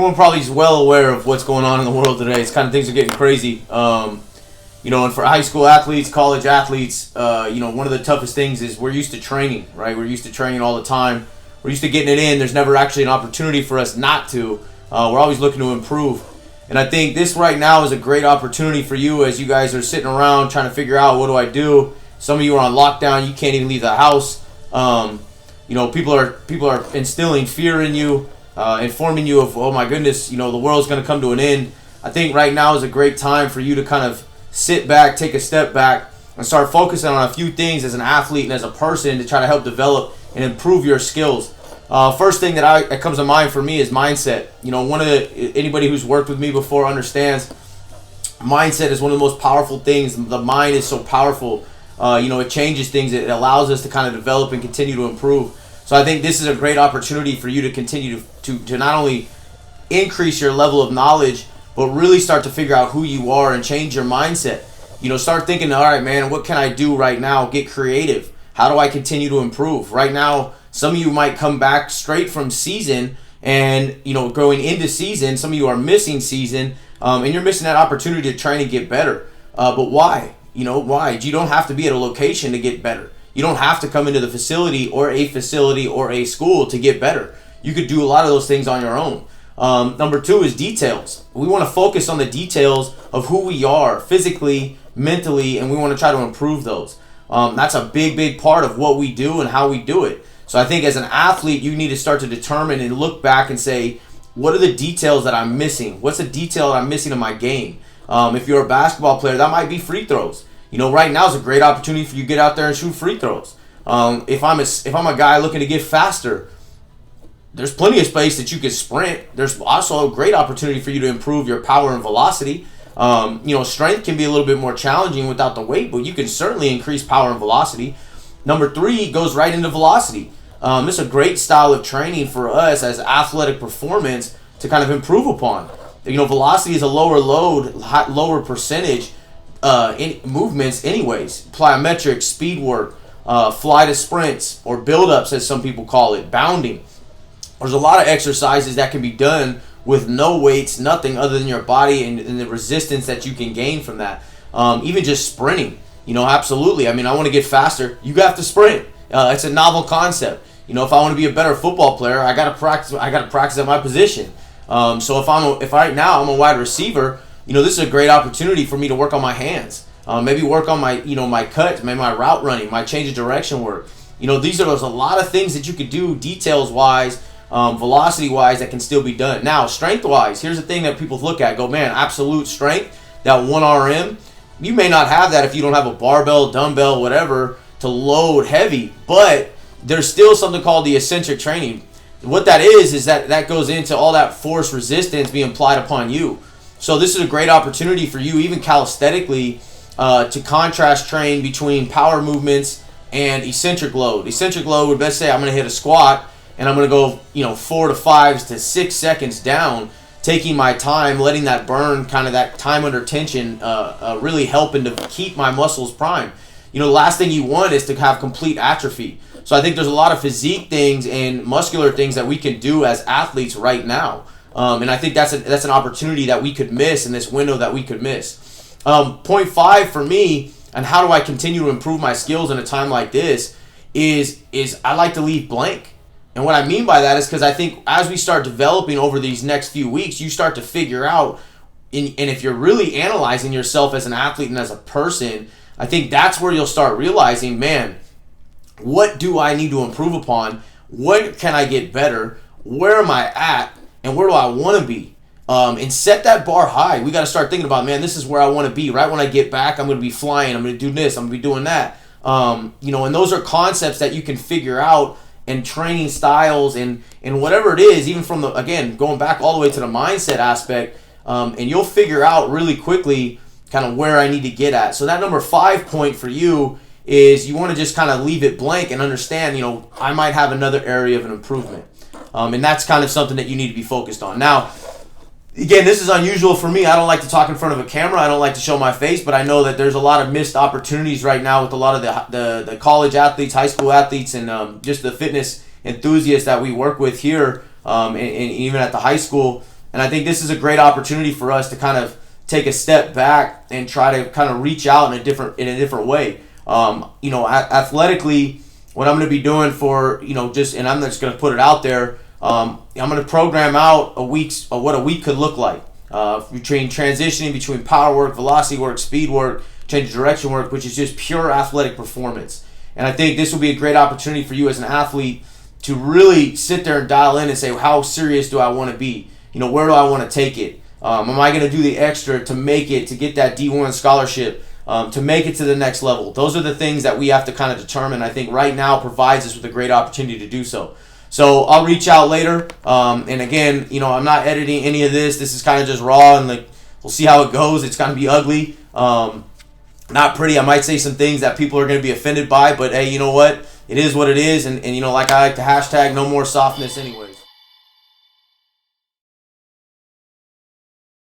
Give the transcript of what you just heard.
everyone probably is well aware of what's going on in the world today. It's kind of things are getting crazy. And for high school athletes, college athletes, one of the toughest things is we're used to training, right? We're used to training all the time. We're used to getting it in. There's never actually an opportunity for us not to. We're always looking to improve. And I think this right now is a great opportunity for you as you guys are sitting around trying to figure out, what do I do? Some of you are on lockdown. You can't even leave the house. People are instilling fear in you, informing you of, oh my goodness, the world's going to come to an end. I think right now is a great time for you to kind of sit back, take a step back, and start focusing on a few things as an athlete and as a person to try to help develop and improve your skills. First thing that comes to mind for me is mindset. Anybody who's worked with me before understands mindset is one of the most powerful things. The mind is so powerful. It changes things. It allows us to kind of develop and continue to improve. So I think this is a great opportunity for you to continue to not only increase your level of knowledge, but really start to figure out who you are and change your mindset. Start thinking, all right, man, what can I do right now? Get creative. How do I continue to improve? Right now, some of you might come back straight from season and, going into season. Some of you are missing season, and you're missing that opportunity to try and get better. But why? Why? You don't have to be at a location to get better. You don't have to come into the facility or a school to get better. You could do a lot of those things on your own. Number 2 is details. We want to focus on the details of who we are physically, mentally, and we want to try to improve those. That's a big part of what we do and how we do it. So I think as an athlete, you need to start to determine and look back and say, what are the details that I'm missing? What's the detail that I'm missing in my game? If you're a basketball player, that might be free throws. Right now is a great opportunity for you to get out there and shoot free throws. If I'm a guy looking to get faster, there's plenty of space that you can sprint. There's also a great opportunity for you to improve your power and velocity. Strength can be a little bit more challenging without the weight, but you can certainly increase power and velocity. Number 3 goes right into velocity. This is a great style of training for us as athletic performance to kind of improve upon. Velocity is a lower load, lower percentage in movements anyways. Plyometrics, speed work, fly to sprints, or build-ups as some people call it, bounding. There's a lot of exercises that can be done with no weights, nothing other than your body and the resistance that you can gain from that. Even just sprinting, absolutely. I want to get faster. You have to sprint. It's a novel concept. If I want to be a better football player, I got to practice. I got to practice at my position. So if right now I'm a wide receiver, this is a great opportunity for me to work on my hands. Maybe work on my my cuts, maybe my route running, my change of direction work. There's a lot of things that you could do details wise. Velocity wise that can still be done. Now strength wise, here's the thing that people look at, go, man, absolute strength, that 1 RM, you may not have that if you don't have a barbell, dumbbell, whatever to load heavy, but there's still something called the eccentric training. What that is that goes into all that force resistance being applied upon you. So this is a great opportunity for you, even calisthenically, to contrast train between power movements and eccentric load. Eccentric load would best say I'm going to hit a squat and I'm going to go, 4 to 5 to 6 seconds down, taking my time, letting that burn, kind of that time under tension, really helping to keep my muscles primed. The last thing you want is to have complete atrophy. So I think there's a lot of physique things and muscular things that we can do as athletes right now. And I think that's an opportunity that we could miss in this window that we could miss. Point 5 for me, and how do I continue to improve my skills in a time like this, is I like to leave blank. And what I mean by that is because I think as we start developing over these next few weeks, you start to figure out, and if you're really analyzing yourself as an athlete and as a person, I think that's where you'll start realizing, man, what do I need to improve upon? What can I get better? Where am I at? And where do I want to be? And set that bar high. We got to start thinking about, man, this is where I want to be. Right when I get back, I'm going to be flying. I'm going to do this. I'm going to be doing that. And those are concepts that you can figure out, and training styles and whatever it is, even from going back all the way to the mindset aspect, and you'll figure out really quickly kind of where I need to get at. So that number 5 point for you is you want to just kind of leave it blank and understand, I might have another area of an improvement. And that's kind of something that you need to be focused on. Now, again, this is unusual for me. I don't like to talk in front of a camera. I don't like to show my face, but I know that there's a lot of missed opportunities right now with a lot of the college athletes, high school athletes, and just the fitness enthusiasts that we work with here, and even at the high school. And I think this is a great opportunity for us to kind of take a step back and try to kind of reach out in a different way. Athletically, what I'm going to be doing for, and I'm just going to put it out there. I'm going to program out what a week could look like between transitioning between power work, velocity work, speed work, change of direction work, which is just pure athletic performance. And I think this will be a great opportunity for you as an athlete to really sit there and dial in and say, how serious do I want to be? Where do I want to take it? Am I going to do the extra to make it, to get that D1 scholarship, to make it to the next level? Those are the things that we have to kind of determine. I think right now provides us with a great opportunity to do so. So I'll reach out later. And again, I'm not editing any of this. This is kind of just raw, and we'll see how it goes. It's going to be ugly. Not pretty. I might say some things that people are going to be offended by, but hey, you know what? It is what it is. And like I like to hashtag no more softness anyway.